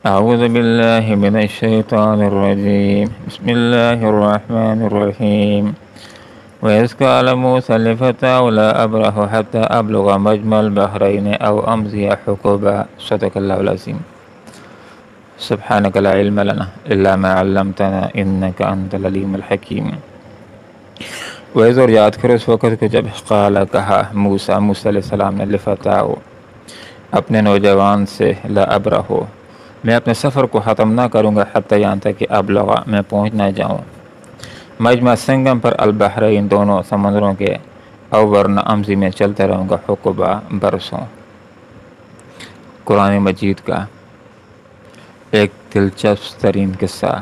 أعوذ بالله من الشيطان الرجيم بسم الله الرحمن الرحيم وإذ قال موسى لفتاه لا أبرح حتى أبلغ مجمع البحرين أو أمضي حقبا صدق الله العظيم سبحانك لا علم لنا إلا ما علمتنا إنك أنت العليم الحكيم وإذ اور یاد کرو اس وقت کو جب قال کہا موسیٰ علیہ السلام نے لفتاه اپنے نوجوان سے لا ابرح میں اپنے سفر کو ختم نہ کروں گا حتیٰ یہاں تک کہ ابلغ میں پہنچ نہ جاؤں مجمع سنگم پر البحرین دونوں سمندروں کے او ورنہ امضی میں چلتا رہوں گا حقبہ برسوں۔ قرآن مجید کا ایک دلچسپ ترین قصہ،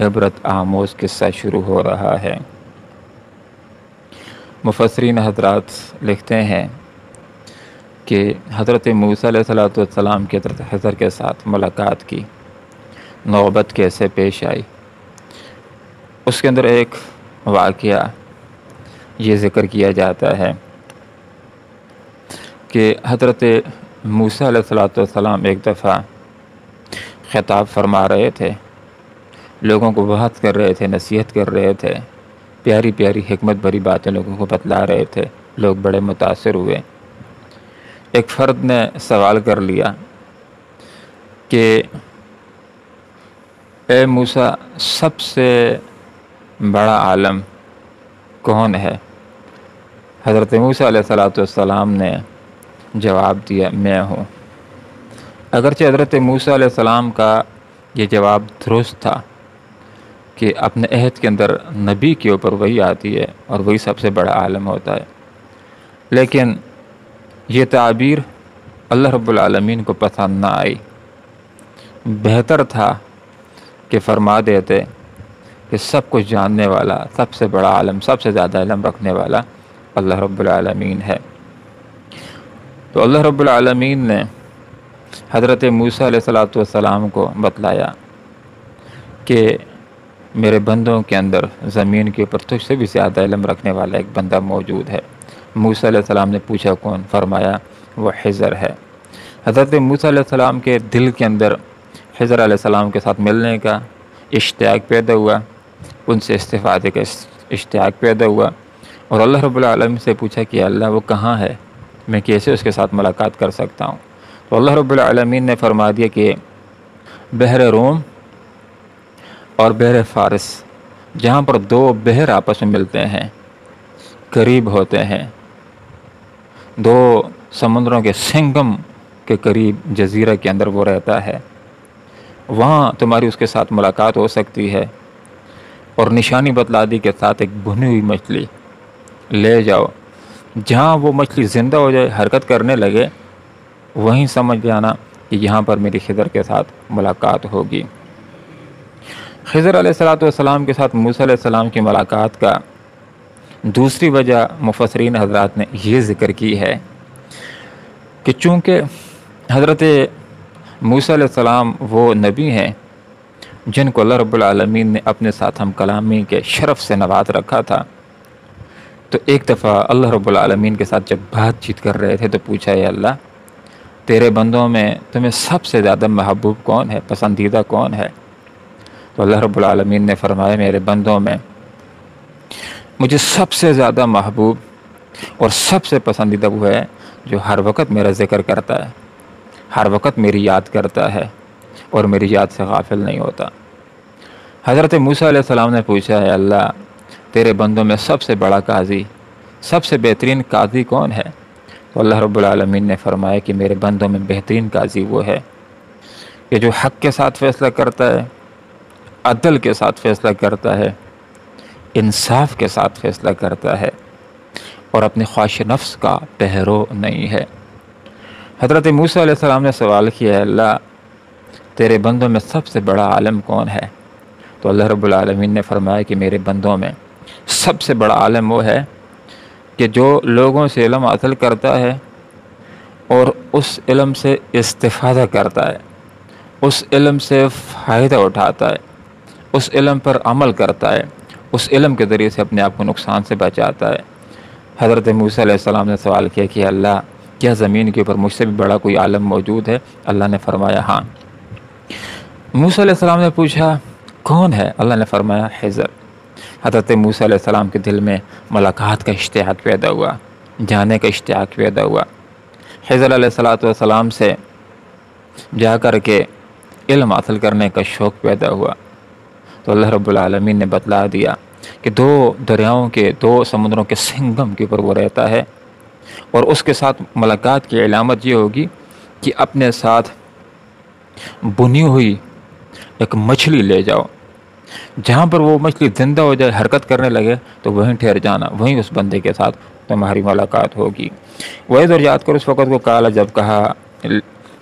عبرت آموز قصہ شروع ہو رہا ہے۔ مفسرین حضرات لکھتے ہیں کہ حضرت موسیٰ علیہ السلام کی حضرت خضر کے ساتھ ملاقات کی نوبت کیسے پیش آئی، اس کے اندر ایک واقعہ یہ ذکر کیا جاتا ہے کہ حضرت موسیٰ علیہ السلام ایک دفعہ خطاب فرما رہے تھے، لوگوں کو وعظ کر رہے تھے، نصیحت کر رہے تھے، پیاری پیاری حکمت بھری باتیں لوگوں کو بتلا رہے تھے، لوگ بڑے متاثر ہوئے۔ ایک فرد نے سوال کر لیا کہ اے موسیٰ، سب سے بڑا عالم کون ہے؟ حضرت موسیٰ علیہ السلام نے جواب دیا میں ہوں۔ اگرچہ حضرت موسیٰ علیہ السلام کا یہ جواب درست تھا کہ اپنے عہد کے اندر نبی کے اوپر وہی آتی ہے اور وہی سب سے بڑا عالم ہوتا ہے، لیکن یہ تعبیر اللہ رب العالمین کو پسند نہ آئی۔ بہتر تھا کہ فرما دیتے کہ سب کچھ جاننے والا، سب سے بڑا عالم، سب سے زیادہ علم رکھنے والا اللہ رب العالمین ہے۔ تو اللہ رب العالمین نے حضرت موسیٰ علیہ السلام کو بتلایا کہ میرے بندوں کے اندر زمین کے اوپر تجھ سے بھی زیادہ علم رکھنے والا ایک بندہ موجود ہے۔ موسیٰ علیہ السلام نے پوچھا کون؟ فرمایا وہ خضر ہے۔ حضرت موسیٰ علیہ السلام کے دل کے اندر خضر علیہ السلام کے ساتھ ملنے کا اشتیاق پیدا ہوا، ان سے استفادے کا اشتیاق پیدا ہوا، اور اللہ رب العالمین سے پوچھا کہ اللہ وہ کہاں ہے، میں کیسے اس کے ساتھ ملاقات کر سکتا ہوں؟ تو اللہ رب العالمین نے فرما دیا کہ بحر روم اور بحر فارس، جہاں پر دو بحر آپس میں ملتے ہیں، قریب ہوتے ہیں، دو سمندروں کے سنگم کے قریب جزیرہ کے اندر وہ رہتا ہے، وہاں تمہاری اس کے ساتھ ملاقات ہو سکتی ہے، اور نشانی بتلا دی کے ساتھ ایک بھنی ہوئی مچھلی لے جاؤ، جہاں وہ مچھلی زندہ ہو جائے، حرکت کرنے لگے، وہیں سمجھ جانا کہ یہاں پر میری خضر کے ساتھ ملاقات ہوگی۔ خضر علیہ السلام کے ساتھ موسیٰ علیہ السلام کی ملاقات کا دوسری وجہ مفسرین حضرات نے یہ ذکر کی ہے کہ چونکہ حضرت موسیٰ علیہ السلام وہ نبی ہیں جن کو اللہ رب العالمین نے اپنے ساتھ ہم کلامی کے شرف سے نواز رکھا تھا، تو ایک دفعہ اللہ رب العالمین کے ساتھ جب بات چیت کر رہے تھے تو پوچھا اے اللہ، تیرے بندوں میں تمہیں سب سے زیادہ محبوب کون ہے، پسندیدہ کون ہے؟ تو اللہ رب العالمین نے فرمایا میرے بندوں میں مجھے سب سے زیادہ محبوب اور سب سے پسندیدہ وہ ہے جو ہر وقت میرا ذکر کرتا ہے، ہر وقت میری یاد کرتا ہے اور میری یاد سے غافل نہیں ہوتا۔ حضرت موسیٰ علیہ السلام نے پوچھا ہے اللہ، تیرے بندوں میں سب سے بڑا قاضی، سب سے بہترین قاضی کون ہے؟ تو اللہ رب العالمین نے فرمایا کہ میرے بندوں میں بہترین قاضی وہ ہے کہ جو حق کے ساتھ فیصلہ کرتا ہے، عدل کے ساتھ فیصلہ کرتا ہے، انصاف کے ساتھ فیصلہ کرتا ہے، اور اپنی خواہش نفس کا پہرو نہیں ہے۔ حضرت موسیٰ علیہ السلام نے سوال کیا ہے اللہ، تیرے بندوں میں سب سے بڑا عالم کون ہے؟ تو اللہ رب العالمین نے فرمایا کہ میرے بندوں میں سب سے بڑا عالم وہ ہے کہ جو لوگوں سے علم حاصل کرتا ہے اور اس علم سے استفادہ کرتا ہے، اس علم سے فائدہ اٹھاتا ہے، اس علم پر عمل کرتا ہے، اس علم کے ذریعے سے اپنے آپ کو نقصان سے بچاتا ہے۔ حضرت موسیٰ علیہ السلام نے سوال کیا کہ اللہ، کیا زمین کے اوپر مجھ سے بھی بڑا کوئی عالم موجود ہے؟ اللہ نے فرمایا ہاں، موسیٰ علیہ السلام نے پوچھا کون ہے؟ اللہ نے فرمایا خضر۔ حضرت موسیٰ علیہ السلام کے دل میں ملاقات کا اشتیاق پیدا ہوا، جانے کا اشتیاق پیدا ہوا۔ خضر علیہ السلام سے جا کر کے علم حاصل کرنے کا شوق پیدا ہوا۔ تو اللہ رب العالمین نے بتلا دیا کہ 2 دریاؤں کے 2 سمندروں کے سنگم کے اوپر وہ رہتا ہے، اور اس کے ساتھ ملاقات کی علامت یہ ہوگی کہ اپنے ساتھ بنی ہوئی ایک مچھلی لے جاؤ، جہاں پر وہ مچھلی زندہ ہو جائے، حرکت کرنے لگے تو وہیں ٹھہر جانا، وہیں اس بندے کے ساتھ تمہاری ملاقات ہوگی۔ وہی دور یاد کرو اس وقت کو کالا جب کہا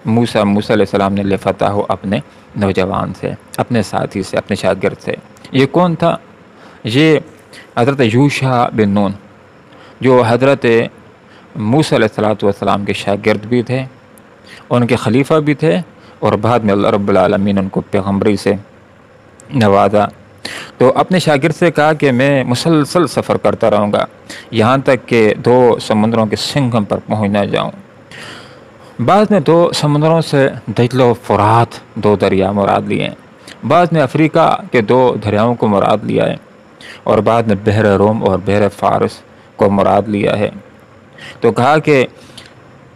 موسیٰ علیہ السلام نے لفتح ہو اپنے نوجوان سے، اپنے ساتھی سے، اپنے شاگرد سے۔ یہ کون تھا؟ یہ حضرت یوشع بن نون، جو حضرت موسیٰ علیہ السلام کے شاگرد بھی تھے، ان کے خلیفہ بھی تھے، اور بعد میں اللہ رب العالمین ان کو پیغمبری سے نوازا۔ تو اپنے شاگرد سے کہا کہ میں مسلسل سفر کرتا رہوں گا یہاں تک کہ 2 سمندروں کے سنگم پر پہنچ نہ جاؤں۔ بعد میں 2 سمندروں سے دجلہ و فرات 2 دریا مراد لیے ہیں، بعد میں افریقہ کے 2 دریاؤں کو مراد لیا ہے، اور بعد میں بحر روم اور بحر فارس کو مراد لیا ہے۔ تو کہا کہ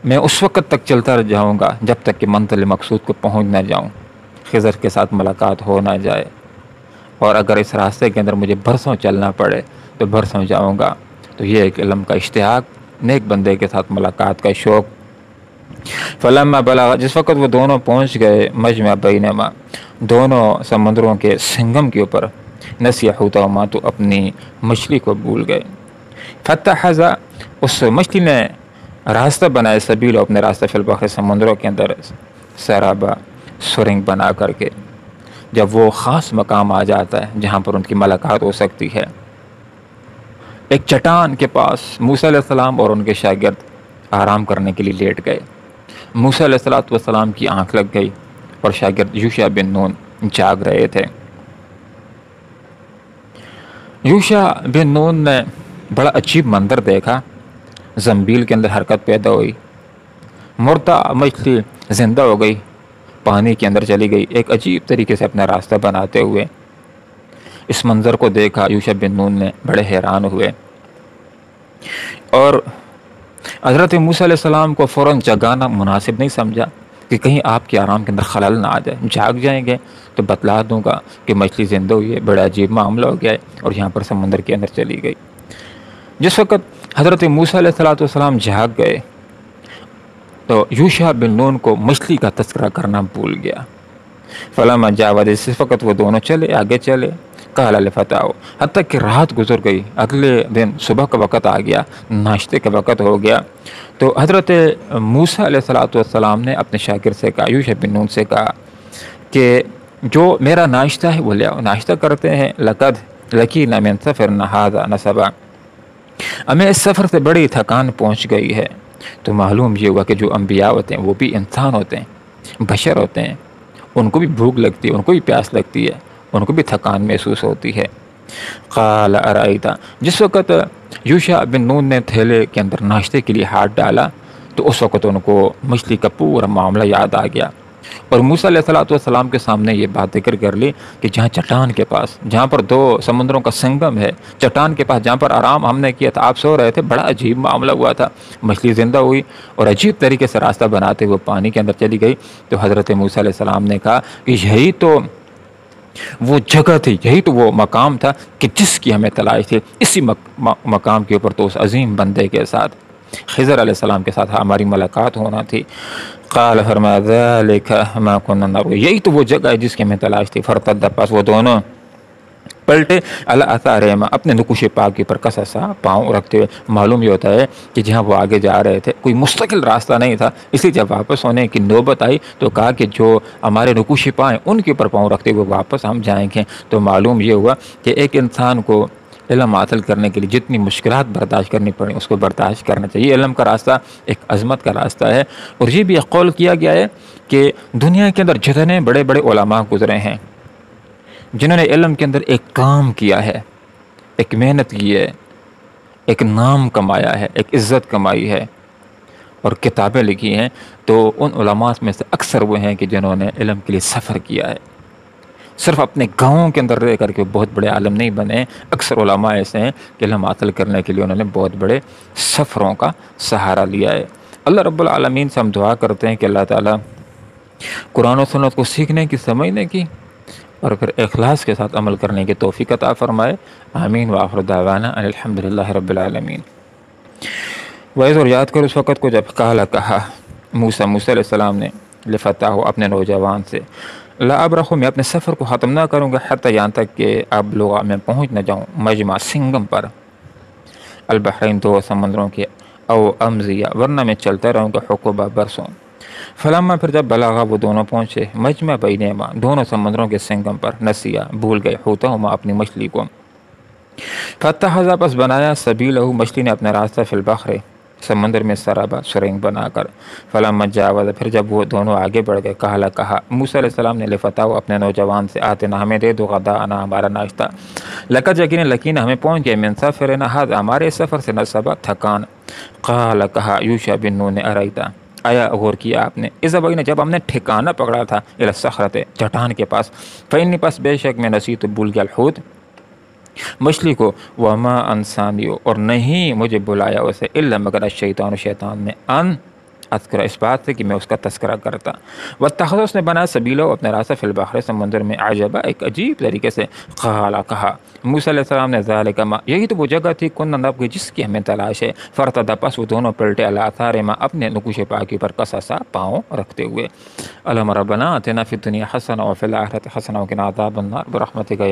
میں اس وقت تک چلتا جاؤں گا جب تک کہ منزل مقصود کو پہنچ نہ جاؤں، خضر کے ساتھ ملاقات ہو نہ جائے، اور اگر اس راستے کے اندر مجھے برسوں چلنا پڑے تو برسوں جاؤں گا۔ تو یہ ایک علم کا اشتیاق، نیک بندے کے ساتھ ملاقات کا شوق۔ فلما بلغ، جس وقت وہ دونوں پہنچ گئے مجمع بینما، دونوں سمندروں کے سنگم کے اوپر، نسی حوتہما، تو اپنی مچھلی کو بھول گئے۔ فتحز، اس مچھلی نے راستہ بنائے، سبیل، اپنے راستہ فی البحر، سمندروں کے اندر، سرابا، سرنگ بنا کر کے۔ جب وہ خاص مقام آ جاتا ہے جہاں پر ان کی ملاقات ہو سکتی ہے، ایک چٹان کے پاس موسیٰ علیہ السلام اور ان کے شاگرد آرام کرنے کے لیے لیٹ گئے۔ موسیٰ علیہ السلام کی آنکھ لگ گئی اور شاگرد یوشع بن نون جاگ رہے تھے۔ یوشع بن نون نے بڑا عجیب منظر دیکھا، زنبیل کے اندر حرکت پیدا ہوئی، مردہ مچھلی زندہ ہو گئی، پانی کے اندر چلی گئی، ایک عجیب طریقے سے اپنا راستہ بناتے ہوئے۔ اس منظر کو دیکھا یوشع بن نون نے بڑے حیران ہوئے، اور حضرت موسیٰ علیہ السلام کو فوراً جگانا مناسب نہیں سمجھا کہ کہیں آپ کے آرام کے اندر خلل نہ آ جائے۔ جاگ جائیں گے تو بتلا دوں گا کہ مچھلی زندہ ہوئی ہے، بڑا عجیب معاملہ ہو گیا ہے، اور یہاں پر سمندر کے اندر چلی گئی۔ جس وقت حضرت موسیٰ علیہ السلام جاگ گئے تو یوشع بن نون کو مچھلی کا تذکرہ کرنا بھول گیا۔ فلما جاوز، اس وقت وہ دونوں چلے، آگے چلے، قال لفتاو، حتیٰ کہ رات گزر گئی، اگلے دن صبح کا وقت آ گیا، ناشتے کا وقت ہو گیا۔ تو حضرت موسیٰ علیہ السلام نے اپنے شاگرد سے کہا، یوشع بن نون سے کہا کہ جو میرا ناشتہ ہے وہ لے آؤ، ناشتہ کرتے ہیں۔ لقد لقینا من سفرنا ھذا نصبا، ہمیں اس سفر سے بڑی تھکان پہنچ گئی ہے۔ تو معلوم یہ ہوا کہ جو انبیاء ہوتے ہیں وہ بھی انسان ہوتے ہیں، بشر ہوتے ہیں، ان کو بھی بھوک لگتی ہے، ان کو بھی پیاس لگتی ہے، ان کو بھی تھکان محسوس ہوتی ہے۔ قال ارائیت، جس وقت یوشع بن نون نے تھیلے کے اندر ناشتے کے لیے ہاتھ ڈالا تو اس وقت ان کو مچھلی کا پورا معاملہ یاد آ گیا، اور موسیٰ علیہ السلام کے سامنے یہ بات ذکر کر لی کہ جہاں چٹان کے پاس، جہاں پر 2 سمندروں کا سنگم ہے، چٹان کے پاس جہاں پر آرام ہم نے کیا تھا، آپ سو رہے تھے، بڑا عجیب معاملہ ہوا تھا، مچھلی زندہ ہوئی اور عجیب طریقے سے راستہ بناتے ہوئے پانی کے اندر چلی گئی۔ تو حضرت موسیٰ علیہ السلام نے کہا کہ یہی تو وہ جگہ تھی، یہی تو وہ مقام تھا کہ جس کی ہمیں تلاش تھی، اسی مقام کے اوپر تو اس عظیم بندے کے ساتھ، خضر علیہ السلام کے ساتھ ہماری ملاقات ہونا تھی۔ قال، فرمایا، ذالک ما کنا نبغی، یہی تو وہ جگہ ہے جس کی ہمیں تلاش تھی۔ فرتد، پس وہ دونوں پلٹے، علی آثارہما، اپنے نقوش پا کے اوپر قصصا، پاؤں رکھتے ہوئے۔ معلوم یہ ہوتا ہے کہ جہاں وہ آگے جا رہے تھے کوئی مستقل راستہ نہیں تھا، اس لیے جب واپس ہونے کی نوبت آئی تو کہا کہ جو ہمارے نقوش پائیں ان کے اوپر پاؤں رکھتے ہوئے واپس ہم جائیں گے۔ تو معلوم یہ ہوا کہ ایک انسان کو علم حاصل کرنے کے لیے جتنی مشکلات برداشت کرنی پڑیں اس کو برداشت کرنا چاہیے۔ علم کا راستہ ایک عظمت کا راستہ ہے، اور یہ بھی قول کیا گیا ہے کہ دنیا کے اندر جتنے بڑے بڑے علماء گزرے ہیں جنہوں نے علم کے اندر ایک کام کیا ہے، ایک محنت کی ہے، ایک نام کمایا ہے، ایک عزت کمائی ہے اور کتابیں لکھی ہیں، تو ان علماء میں سے اکثر وہ ہیں کہ جنہوں نے علم کے لیے سفر کیا ہے، صرف اپنے گاؤں کے اندر رہ کر کے بہت بڑے عالم نہیں بنے. اکثر علماء ایسے ہیں کہ علم حاصل کرنے کے لیے انہوں نے بہت بڑے سفروں کا سہارا لیا ہے. اللہ رب العالمین سے ہم دعا کرتے ہیں کہ اللہ تعالیٰ قرآن و سنت کو سیکھنے کی، سمجھنے کی اور پھر اخلاص کے ساتھ عمل کرنے کی توفیق عطا فرمائے. آمین. وآخر دعوانا ان الحمدللہ رب العالمین. وعظ اور یاد کر اس وقت کو جب کہا موسیٰ علیہ السلام نے لفتاہ اپنے نوجوان سے، لا ابرحو، میں اپنے سفر کو ختم نہ کروں گا حتیٰ یہاں تک کہ ابلغ، میں پہنچ نہ جاؤں مجمع، سنگم پر، البحرین، دو سمندروں کے، او امزیہ، ورنہ میں چلتا رہوں گا حقوبہ، برسوں. فلما، پھر جب بلاغا، وہ دونوں پہنچے، مجمع بینہما، دونوں سمندروں کے سنگم پر، نسیا، بھول گئے، حوتہما، اپنی مچھلی کو، فاتخذ، پس بنایا، سبیلہ، مچھلی نے اپنا راستہ، فی البحر، سمندر میں، سرابا، سرنگ بنا کر. فلما جاوز، پھر جب وہ دونوں آگے بڑھ گئے، کہا موسیٰ علیہ السلام نے لفتاہ اپنے نوجوان سے، آتنا، ہمیں دے دو، غداءنا، ہمارا ناشتہ، لقد، یقینا، ہمیں پہنچ گئے، من سفرنا ھذا، ہمارے سفر سے، نصبا، تھکان. قال، کہا یوشع بن نون نے، ارایتا، آیا غور کیا آپ نے، اذا بغینا، جب ہم نے ٹھکانہ پکڑا تھا، الی الصخرۃ، چٹان کے پاس، فإنی، پس بے شک میں، نسیت، بھول گیا، الحوت، مچھلی کو، وما انسانیو، اور نہیں مجھے بلایا اسے، الا مگر الشیطان، شیطان نے، ان اذکر، اس بات سے کہ میں اس کا تذکرہ کرتا. واتخذ، اس نے بنا، سبیلہ، اپنے راستہ، فی البحر، سمندر میں، عجبا، ایک عجیب طریقے سے. قال، کہا موسیٰ علیہ السلام نے، ذالک ما، یہی تو وہ جگہ تھی، کننا، نبغی، جس کی ہمیں تلاش ہے. فرتدا، پس وہ دونوں پلٹے، علی آثارہما، اپنے نقوش پاکی پر، قصصا، پاؤں رکھتے ہوئے. اللہم ربنا آتنا فی الدنیا حسنہ وفی الآخرۃ حسنہ وقنا عذاب النار برحمتک یا